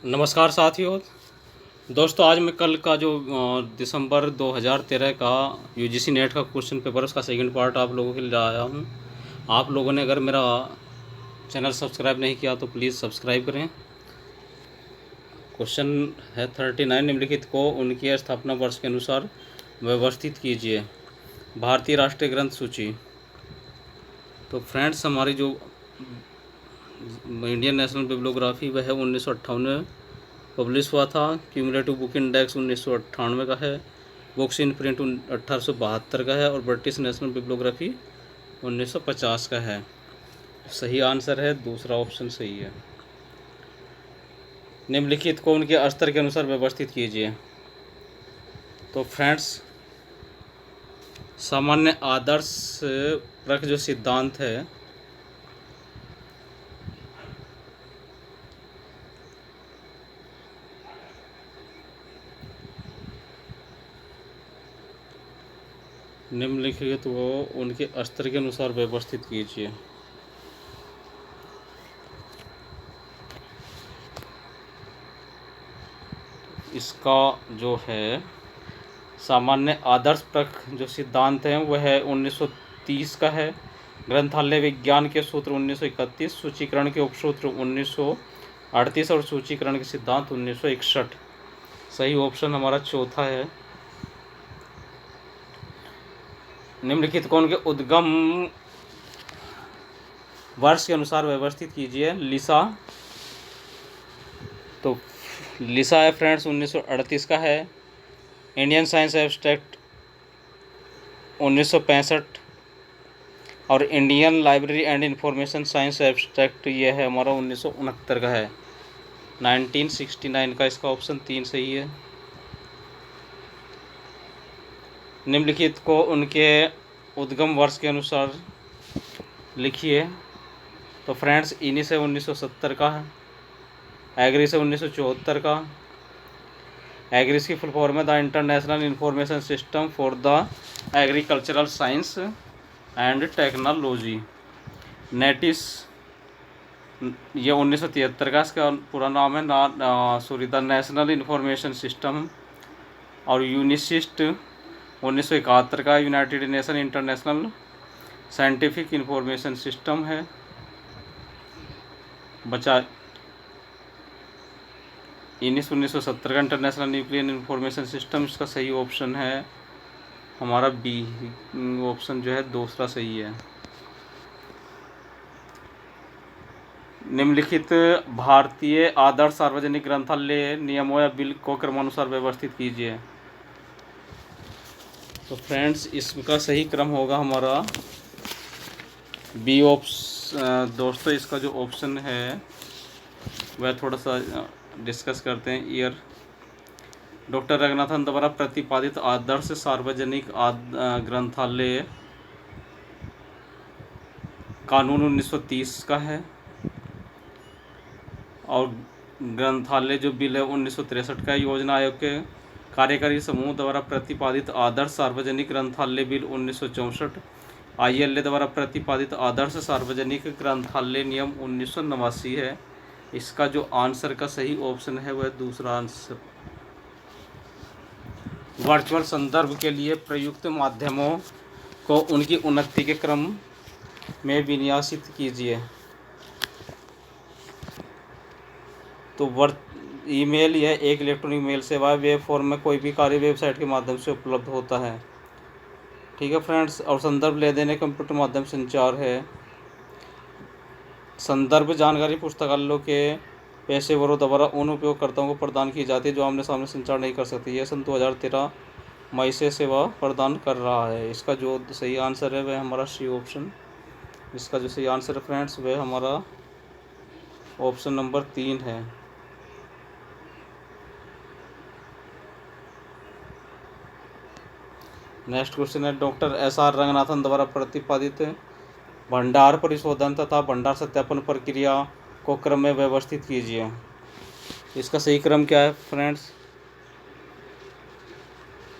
नमस्कार साथियों। दोस्तों, आज मैं कल का जो दिसंबर 2013 का यूजीसी नेट का क्वेश्चन पेपर उसका सेकंड पार्ट आप लोगों के लिए लाया हूँ। आप लोगों ने अगर मेरा चैनल सब्सक्राइब नहीं किया तो प्लीज़ सब्सक्राइब करें। क्वेश्चन है 39। निम्नलिखित को उनकी स्थापना वर्ष के अनुसार व्यवस्थित कीजिए। भारतीय राष्ट्रीय ग्रंथ सूची। तो फ्रेंड्स, हमारी जो इंडियन नेशनल बिब्लियोग्राफी वह है 1958 में पब्लिश हुआ था। क्यूमुलेटिव बुक इंडेक्स 1998 का है। बुक्स इन प्रिंट 1872 का है और ब्रिटिश नेशनल बिब्लियोग्राफी 1950 का है। सही आंसर है दूसरा ऑप्शन सही है। निम्नलिखित को उनके स्तर के अनुसार व्यवस्थित कीजिए। तो फ्रेंड्स, सामान्य आदर्श परख जो सिद्धांत है निम्नलिखित वो उनके स्तर के अनुसार व्यवस्थित कीजिए। इसका जो है सामान्य आदर्श परख जो सिद्धांत है वह 1930 का है। ग्रंथालय विज्ञान के सूत्र 1931, सूचीकरण के उपसूत्र 1938 और सूचीकरण के सिद्धांत 1961। सही ऑप्शन हमारा चौथा है। निम्नलिखित कौन के उद्गम वर्ष के अनुसार व्यवस्थित कीजिए। लिसा। तो लिसा है फ्रेंड्स 1938 का है। इंडियन साइंस एब्स्ट्रैक्ट 1965 और Indian library and information science abstract ये है हमारा 1969 का है। 1969 का इसका ऑप्शन 3 सही है। निम्नलिखित को उनके उद्गम वर्ष के अनुसार लिखिए। तो फ्रेंड्स, इन्हीं से 1970 का है। एग्री से 1974 का। एग्रीस की फुल फॉर्म है the international information system for the agricultural science and technology. NATIS ये 1973 का इसका पूरा नाम है द नेशनल इंफॉर्मेशन सिस्टम। और यूनिसिस्ट 1971 का United Nation international scientific information system है। बचा 1970 का इंटरनेशनल न्यूक्लियर इंफॉर्मेशन सिस्टम। इसका सही ऑप्शन है हमारा बी ऑप्शन जो है दूसरा सही है। निम्नलिखित भारतीय आदर्श सार्वजनिक ग्रंथालय नियमों या बिल को क्रमानुसार व्यवस्थित कीजिए। तो फ्रेंड्स, इसका सही क्रम होगा हमारा बी ऑप्शन। दोस्तों, इसका जो ऑप्शन है वह थोड़ा सा डिस्कस करते हैं। ईयर डॉक्टर रंगनाथन द्वारा प्रतिपादित आदर्श सार्वजनिक ग्रंथालय कानून 1930 का है और ग्रंथालय जो बिल है 1963 का है। योजना आयोग के कार्यकारी समूह द्वारा प्रतिपादित आदर्श सार्वजनिक ग्रंथालय बिल 1964। ILA द्वारा प्रतिपादित आदर्श सार्वजनिक ग्रंथालय नियम 1989 है। इसका जो आंसर का सही ऑप्शन है वह दूसरा आंसर। वर्चुअल संदर्भ के लिए प्रयुक्त माध्यमों को उनकी उन्नति के क्रम में विन्यासित कीजिए। तो ईमेल यह एक इलेक्ट्रॉनिक मेल सेवा है। वेब फॉर्म में कोई भी कार्य वेबसाइट के माध्यम से उपलब्ध होता है। ठीक है फ्रेंड्स। और संदर्भ ले देने कंप्यूटर माध्यम संचार है। संदर्भ जानकारी पुस्तकालयों के पेशेवरों द्वारा उन उपयोगकर्ताओं को प्रदान की जाती है जो आमने सामने संचार नहीं कर सकते। यह सन 2013 मई से सेवा प्रदान कर रहा है। इसका जो सही आंसर है वह हमारा सी ऑप्शन। इसका जो सही आंसर है फ्रेंड्स वह हमारा ऑप्शन नंबर 3 है। नेक्स्ट क्वेश्चन है डॉक्टर SR रंगनाथन द्वारा प्रतिपादित भंडार परिशोधन तथा भंडार सत्यापन प्रक्रिया को क्रम में व्यवस्थित कीजिए। इसका सही क्रम क्या है फ्रेंड्स?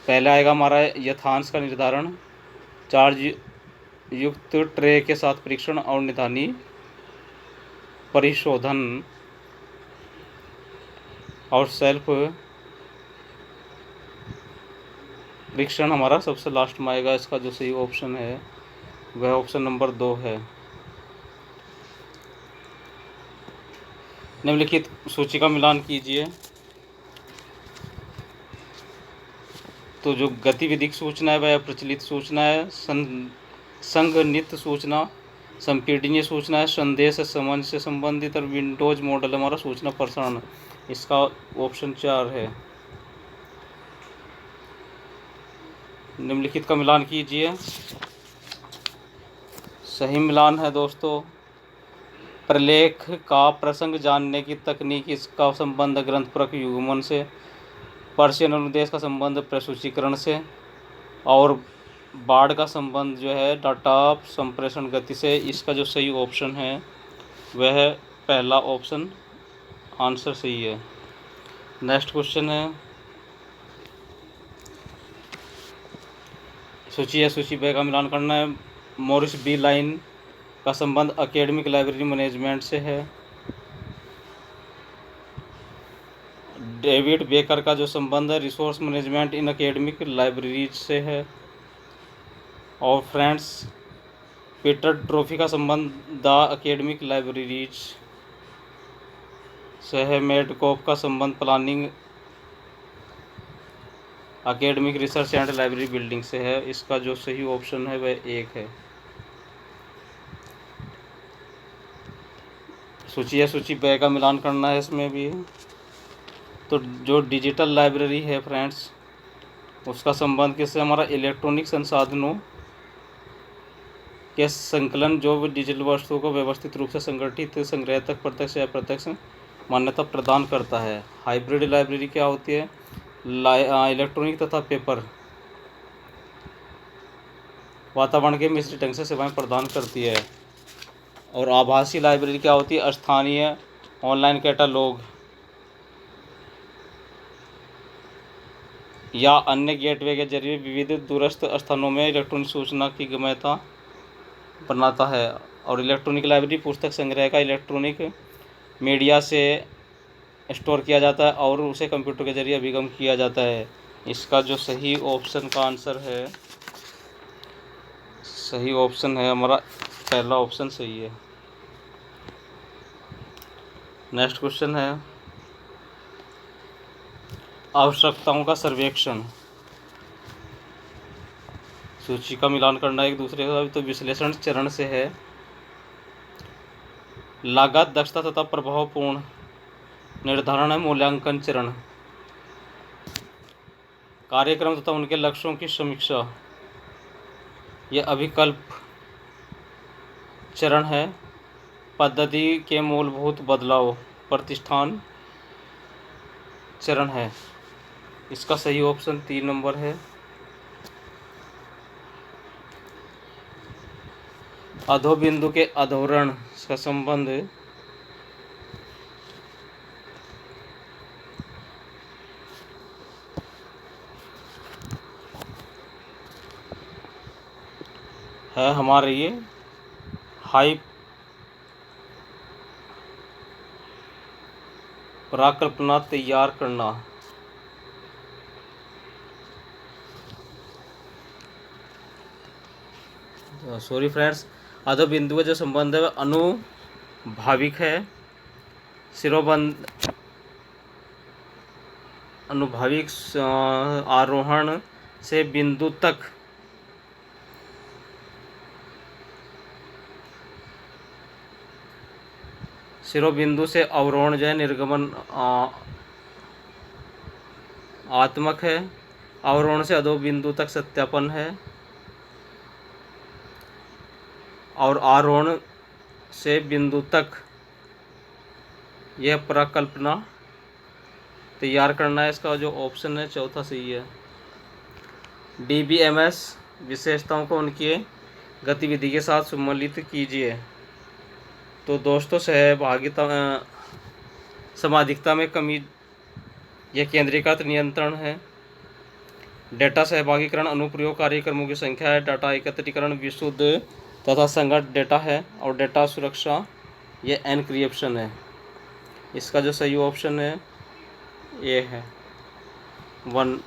पहला आएगा हमारा यथांश का निर्धारण, चार्ज युक्त ट्रे के साथ परीक्षण और निदानी परिशोधन। और सेल्फ परीक्षण हमारा सबसे लास्ट में आएगा। इसका जो सही ऑप्शन है वह ऑप्शन नंबर 2 है। निम्नलिखित सूची का मिलान कीजिए। तो जो गतिविधिक सूचना है वह प्रचलित सूचना है, संगणित सूचना, संपीड़नीय सूचना है, संदेश समझ से संबंधित, और विंडोज मॉडल हमारा सूचना प्रसारण। इसका ऑप्शन 4 है। निम्नलिखित का मिलान कीजिए। सही मिलान है दोस्तों। प्रलेख का प्रसंग जानने की तकनीक, इसका संबंध ग्रंथपरक युग्मन से, पर्शियन अनुदेश का संबंध प्रसूचीकरण से, और बाढ़ का संबंध जो है डाटा संप्रेषण गति से। इसका जो सही ऑप्शन है वह पहला ऑप्शन आंसर सही है। नेक्स्ट क्वेश्चन है, सूची या सूची ब का मिलान करना है। मॉरिस बी लाइन का संबंध एकेडमिक लाइब्रेरी मैनेजमेंट से है। डेविड बेकर का जो संबंध है रिसोर्स मैनेजमेंट इन एकेडमिक लाइब्रेरीज से है। और फ्रेंड्स पीटर ट्रॉफी का संबंध द एकेडमिक लाइब्रेरीज से है। मेडकॉप का संबंध planning academic research and library building से है। इसका जो सही ऑप्शन है वह 1 है। सूची या सूची ब का मिलान करना है इसमें भी। तो जो डिजिटल लाइब्रेरी है फ्रेंड्स उसका संबंध किससे हमारा इलेक्ट्रॉनिक संसाधनों के संकलन, जो डिजिटल वस्तुओं को व्यवस्थित रूप से संगठित संग्रह तक प्रत्यक्ष या अप्रत्यक्ष मान्यता प्रदान करता है। हाइब्रिड लाइब्रेरी क्या होती है? इलेक्ट्रॉनिक तथा पेपर वातावरण के मिश्रित ढंग से सेवाएं प्रदान करती है। और आभासी लाइब्रेरी क्या होती है? स्थानीय ऑनलाइन कैटलॉग या अन्य गेटवे के जरिए विविध दूरस्थ स्थानों में इलेक्ट्रॉनिक सूचना की गोपनीयता बनाता है। और इलेक्ट्रॉनिक लाइब्रेरी पुस्तक संग्रह का इलेक्ट्रॉनिक मीडिया से स्टोर किया जाता है और उसे कंप्यूटर के जरिए अभिगम किया जाता है। इसका जो सही ऑप्शन का आंसर है, सही ऑप्शन है हमारा पहला ऑप्शन सही है। नेक्स्ट क्वेश्चन है, आवश्यकताओं का सर्वेक्षण। सूची का मिलान करना एक दूसरे का। तो विश्लेषण चरण से है। लागत, दक्षता तथा प्रभावपूर्ण निर्धारण है मूल्यांकन चरण। कार्यक्रम तथा उनके लक्ष्यों की समीक्षा यह अभिकल्प चरण है। पद्धति के मूलभूत बदलाव प्रतिष्ठान चरण है। इसका सही ऑप्शन 3 नंबर है। अधोबिंदु के अधोरण का संबंध है हमारे ये हाई परिकल्पना तैयार करना। सॉरी फ्रेंड्स, अधोबिंदु का जो संबंध है वह अनुभाविक है। शिरोबंद अनुभाविक आरोहण से बिंदु तक शिरोबिंदु से अवरोहण जो है निर्गमन आत्मक है। अवरोहण से अधोबिंदु तक सत्यापन है। और आरोहण से बिंदु तक यह परिकल्पना तैयार करना है। इसका जो ऑप्शन है चौथा सही है। DBMS विशेषताओं को उनकी गतिविधि के साथ सम्मिलित कीजिए। तो दोस्तों सहभागिता समाधिकता में कमी यह केंद्रीकृत नियंत्रण है। डेटा सहभागीकरण अनुप्रयोग कार्यक्रमों की संख्या है। डाटा एकत्रीकरण विशुद्ध तथा संगत डेटा है। और डेटा सुरक्षा यह एन्क्रिप्शन है। इसका जो सही ऑप्शन है ए है। 1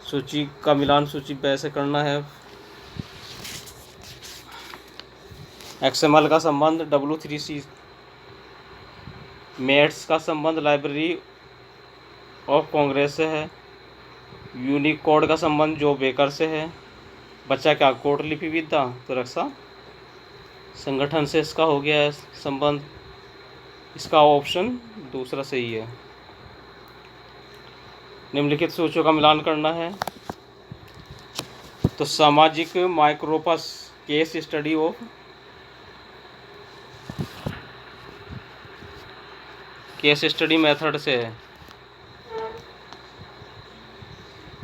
सूची का मिलान सूची ब से करना है। XML का संबंध W3C मेट्स का संबंध लाइब्रेरी ऑफ कांग्रेस से है। यूनिकोड का संबंध जो बेकर से है। बच्चा क्या कोड लिपि विद्या तो रक्षा संगठन से इसका हो गया है संबंध। इसका ऑप्शन दूसरा सही है। निम्नलिखित सूचियों का मिलान करना है। तो सामाजिक माइक्रोपस case study of case study method से है।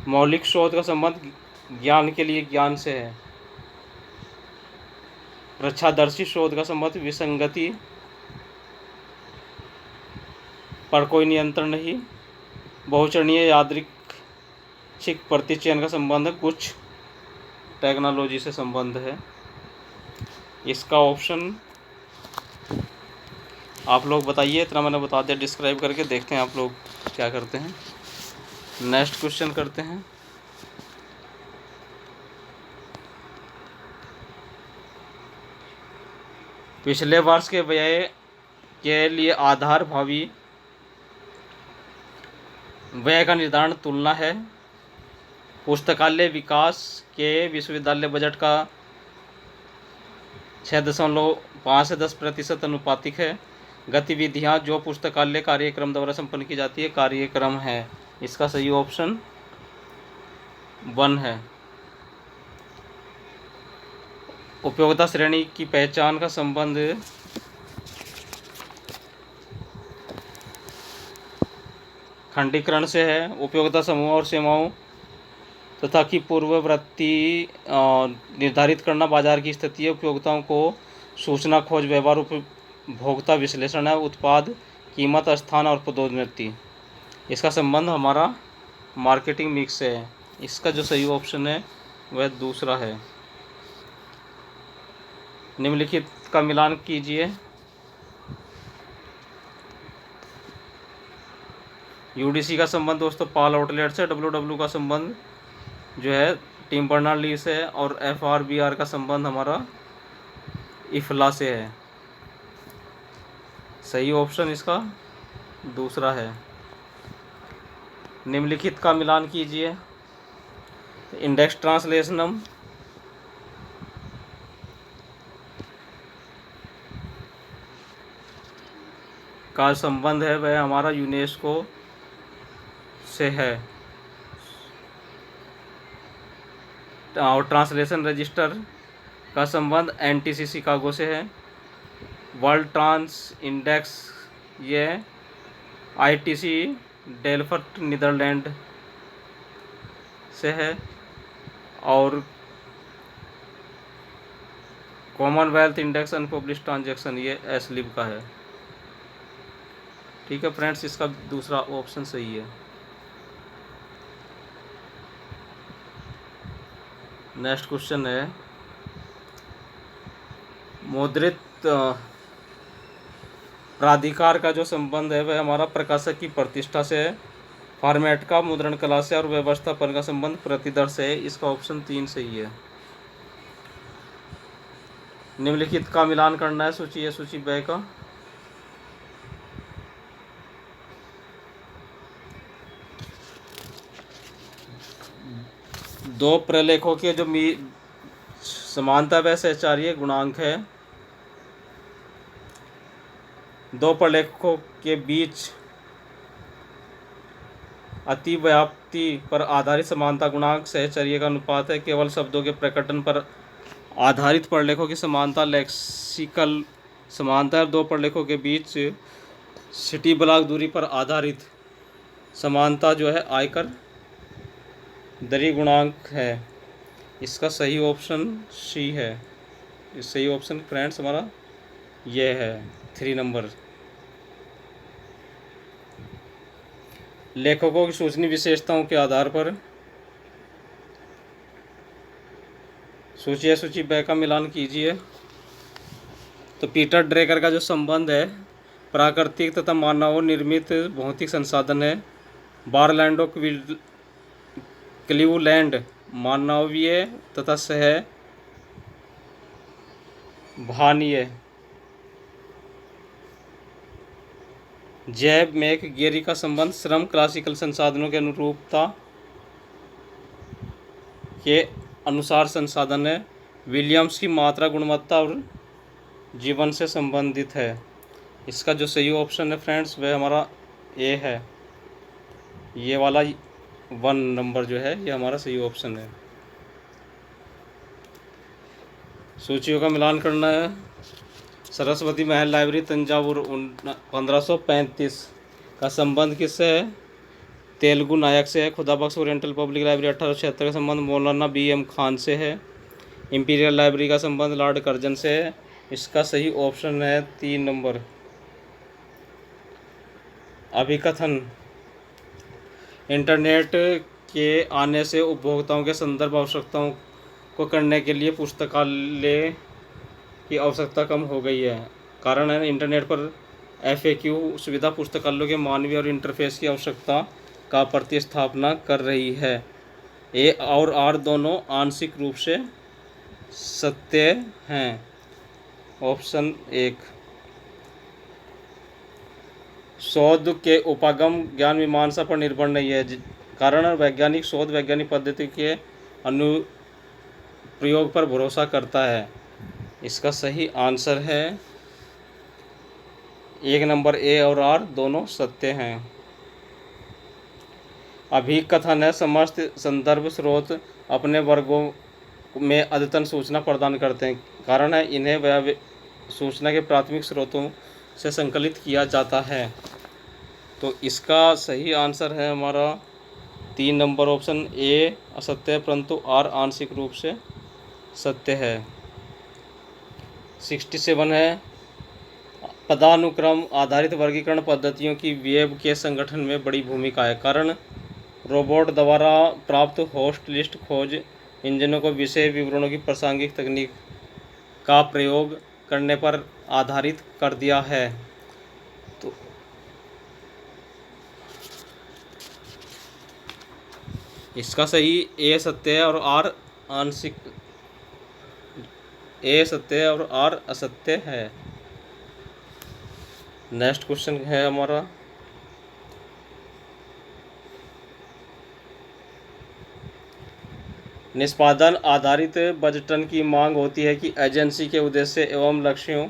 मौलिक शोध का संबंध ज्ञान के लिए ज्ञान से है। प्रच्छादर्शी शोध का संबंध विसंगति पर कोई नियंत्रण नहीं। बहुचरणीय यादृच्छिक प्रतिचयन का संबंध कुछ टेक्नोलॉजी से संबंध है। इसका ऑप्शन आप लोग बताइए, इतना मैंने बता दिया डिस्क्राइब करके। देखते हैं आप लोग क्या करते हैं। नेक्स्ट क्वेश्चन करते हैं। पिछले वर्ष के व्यय के लिए आधार भावी व्यय का निर्धारण तुलना है। पुस्तकालय विकास के विश्वविद्यालय बजट का 6.5 से 10% अनुपातिक है। गतिविधियां जो पुस्तकालय कार्यक्रम द्वारा संपन्न की जाती है कार्यक्रम है। इसका सही ऑप्शन 1 है। उपयोगिता श्रेणी की पहचान का संबंध खंडीकरण से है। उपयोगिता समूह और सीमाओं तथा की पूर्ववर्ती निर्धारित करना बाजार की स्थिति है। उपयोगिताओं को सूचना खोज व्यवहार उपभोक्ता विश्लेषण है। उत्पाद कीमत स्थान और पदोन्नति। इसका संबंध हमारा मार्केटिंग मिक्स से है। इसका जो सही ऑप्शन है वह दूसरा है। निम्नलिखित का मिलान कीजिए। यूडीसी का संबंध दोस्तों पाल आउटलेट से। डब्ल्यूडब्ल्यू का संबंध जो है टीम बर्नर्ली से है। और FRBR का संबंध हमारा इफला से है। सही ऑप्शन इसका दूसरा है। निम्नलिखित का मिलान कीजिए। इंडेक्स ट्रांसलेशनम का संबंध है वह हमारा यूनेस्को से है। और ट्रांसलेशन रजिस्टर का संबंध NTC शिकागो से है। वर्ल्ड ट्रांस इंडेक्स ये ITC डेल्फ्ट नीदरलैंड से है। और कॉमनवेल्थ इंडेक्स अनपब्लिश्ड ट्रांजैक्शन ये एसलिब का है। ठीक है फ्रेंड्स, इसका दूसरा ऑप्शन सही है। नेक्स्ट क्वेश्चन है मुद्रित प्राधिकार का जो संबंध है वह हमारा प्रकाशक की प्रतिष्ठा से है। फॉर्मेट का मुद्रण कला से और व्यवस्थापन का संबंध प्रतिदर से है। इसका ऑप्शन 3 सही है। निम्नलिखित का मिलान करना है। सूची है सूची ब का। दो प्रलेखों के जो समानता वह सहचार्य गुणांक है। दो प्रलेखों के बीच अतिव्याप्ति पर आधारित समानता गुणांक सहचर्य का अनुपात है। केवल शब्दों के प्रकटन पर आधारित प्रलेखों की समानता लेक्सिकल समानता है। दो प्रलेखों के बीच सिटी ब्लॉक दूरी पर आधारित समानता जो है आयकर दरी गुणांक है। इसका सही ऑप्शन सी है। इस सही ऑप्शन फ्रेंड्स हमारा ये है 3 नंबर। लेखकों की सूचनी विशेषताओं के आधार पर सूची ब का मिलान कीजिए। तो पीटर ड्रेकर का जो संबंध है प्राकृतिक तथा मानव निर्मित भौतिक संसाधन है। बारलैंडो क्लीवलैंड मानवीय तथा सह भानीय। जैब मैक गेरी का संबंध श्रम क्लासिकल संसाधनों के अनुरूपता के अनुसार संसाधन है। विलियम्स की मात्रा गुणवत्ता और जीवन से संबंधित है। इसका जो सही ऑप्शन है फ्रेंड्स वह हमारा ए है। ये वाला 1 नंबर जो है ये हमारा सही ऑप्शन है। सूचियों का मिलान करना है। सरस्वती महल लाइब्रेरी तंजावुर 1535 का संबंध किससे है? तेलुगु नायक से है। खुदाबख्श ओरिएंटल पब्लिक लाइब्रेरी 1876 का संबंध मौलाना BM खान से है। इंपीरियल लाइब्रेरी का संबंध लॉर्ड कर्जन से है। इसका सही ऑप्शन है 3 नंबर। अभिकथन। इंटरनेट के आने से उपभोक्ताओं के संदर्भ आवश्यकताओं को करने के लिए पुस्तकालय की आवश्यकता कम हो गई है। कारण है इंटरनेट पर FAQ सुविधा पुस्तकालयों के मानवीय और इंटरफेस की आवश्यकता का प्रतिस्थापना कर रही है। A और R दोनों आंशिक रूप से सत्य हैं। ऑप्शन 1। शोध के उपागम ज्ञान मीमांसा पर निर्भर नहीं है। कारण वैज्ञानिक शोध वैज्ञानिक पद्धति के अनुप्रयोग पर भरोसा करता है। इसका सही आंसर है 1 नंबर। A और R दोनों सत्य हैं। अभिकथन है समस्त संदर्भ स्रोत अपने वर्गों में अद्यतन सूचना प्रदान करते हैं। कारण है इन्हें वह सूचना के प्राथमिक स्रोतों से संकलित किया जाता है। तो इसका सही आंसर है हमारा 3 नंबर ऑप्शन A असत्य है परंतु R आंशिक रूप से सत्य है। 67 है पदानुक्रम आधारित वर्गीकरण पद्धतियों की वेब के संगठन में बड़ी भूमिका है। कारण रोबोट द्वारा प्राप्त होस्ट लिस्ट खोज इंजनों को विषय विवरणों की प्रासंगिक तकनीक का प्रयोग करने पर आधारित कर दिया है। तो इसका सही A सत्य है और R आंशिक A सत्य है और R असत्य है। नेक्स्ट क्वेश्चन है हमारा निष्पादन आधारित बजटन की मांग होती है कि एजेंसी के उद्देश्य एवं लक्ष्यों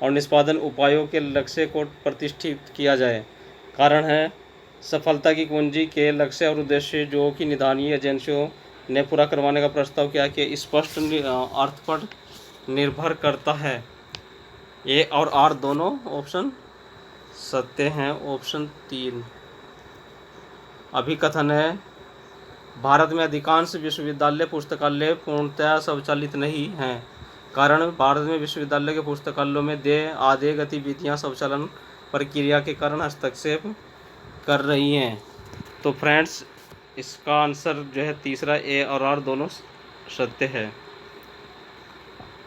और निष्पादन उपायों के लक्ष्य को प्रतिष्ठित किया जाए। कारण है सफलता की कुंजी के लक्ष्य और उद्देश्य जो कि निदानीय एजेंसियों ने पूरा करवाने का प्रस्ताव किया कि स्पष्ट अर्थ पर निर्भर करता है। A और R दोनों ऑप्शन सत्य हैं। ऑप्शन 3। अभिकथन है भारत में अधिकांश विश्वविद्यालय पुस्तकालय पूर्णतः स्वचालित नहीं हैं। कारण भारत में विश्वविद्यालय के पुस्तकालयों में देय आधे गतिविधियां स्वचालन प्रक्रिया के कारण हस्तक्षेप कर रही हैं। तो फ्रेंड्स इसका आंसर जो है तीसरा A और R दोनों सत्य है।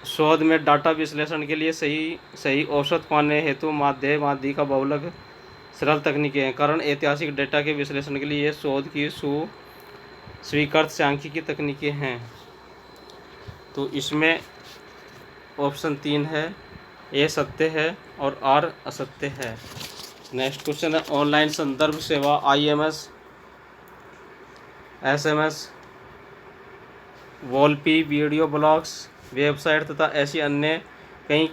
शोध में डाटा विश्लेषण के लिए सही औसत पाने हेतु माध्य का बहुलक सरल तकनीकें हैं। कारण ऐतिहासिक डेटा के विश्लेषण के लिए ये शोध की स्वीकृत सांख्यिकी तकनीकें हैं। तो इसमें ऑप्शन 3 है A सत्य है और R असत्य है। नेक्स्ट क्वेश्चन है ऑनलाइन संदर्भ सेवा IMS SMS वॉलपी वीडियो ब्लॉग्स वेबसाइट तथा ऐसी अन्य कई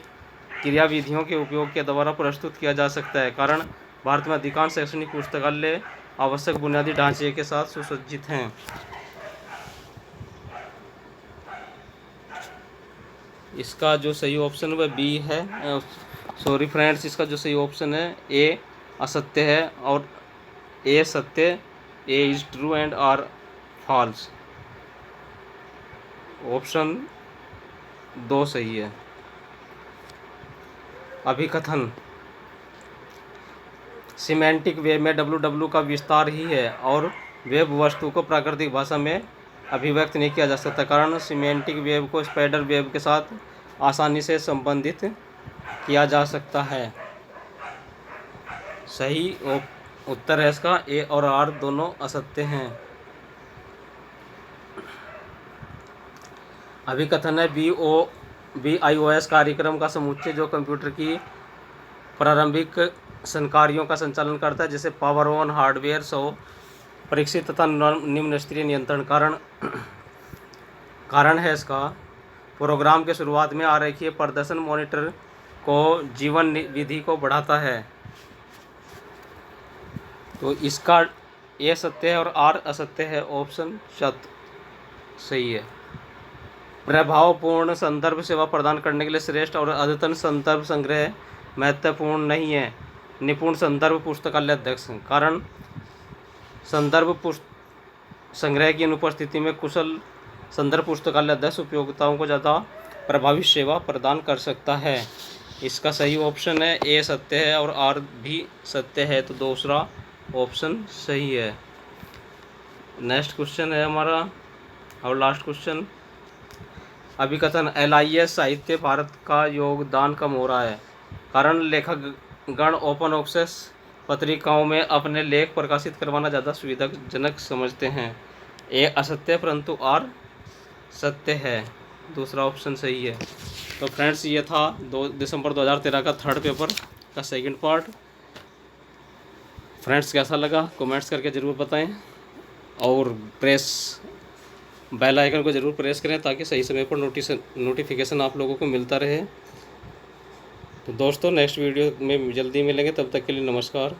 क्रियाविधियों के उपयोग के द्वारा प्रस्तुत किया जा सकता है। कारण भारत में अधिकांश शैक्षणिक पुस्तकालय आवश्यक बुनियादी ढांचे के साथ सुसज्जित हैं। इसका जो सही ऑप्शन है वह B है। सॉरी फ्रेंड्स इसका जो सही ऑप्शन है A असत्य है और A सत्य A is true and R false. Option 2 सही है। अभिकथन सिमेंटिक वेब में WW का विस्तार ही है और वेब वस्तु को प्राकृतिक भाषा में अभिव्यक्त नहीं किया जा सकता। कारण सिमेंटिक वेब को स्पाइडर वेब के साथ आसानी से संबंधित किया जा सकता है। सही उत्तर है इसका ए और आर दोनों असत्य हैं। अभिकथन है BIOS कार्यक्रम का समुच्चय जो कंप्यूटर की प्रारंभिक संकारियों का संचालन करता है, जैसे पावर ऑन हार्डवेयर परीक्षित तथा निम्न स्तरीय नियंत्रण। कारण है इसका प्रोग्राम के शुरुआत में आरेखीय प्रदर्शन मॉनिटर को जीवन विधि को बढ़ाता है। तो इसका ए सत्य है और आर असत्य है, ऑप्शन सही है। प्रभावपूर्ण संदर्भ सेवा प्रदान करने के लिए श्रेष्ठ और अद्यतन संदर्भ संग्रह महत्वपूर्ण नहीं है। निपुण संदर्भ पुस्तकालय अध्यक्ष। कारण संदर्भ संग्रह की अनुपस्थिति में कुशल संदर्भ पुस्तकालय अध्यक्ष उपयोक्ताओं को ज़्यादा प्रभावी सेवा प्रदान कर सकता है। इसका सही ऑप्शन है ए सत्य है और आर भी सत्य है, तो दूसरा ऑप्शन सही है। नेक्स्ट क्वेश्चन है हमारा और लास्ट क्वेश्चन। अभिकथन LIS साहित्य भारत का योगदान कम हो रहा है। कारण लेखक गण ओपन एक्सेस पत्रिकाओं में अपने लेख प्रकाशित करवाना ज़्यादा सुविधाजनक समझते हैं। ए असत्य परंतु आर सत्य है, दूसरा ऑप्शन सही है। तो फ्रेंड्स ये था 2 दिसंबर 2013 का थर्ड पेपर का सेकंड पार्ट। फ्रेंड्स कैसा लगा कमेंट्स करके ज़रूर बताएं और बेल आइकन को ज़रूर प्रेस करें ताकि सही समय पर नोटिफिकेशन आप लोगों को मिलता रहे। तो दोस्तों नेक्स्ट वीडियो में जल्दी मिलेंगे, तब तक के लिए नमस्कार।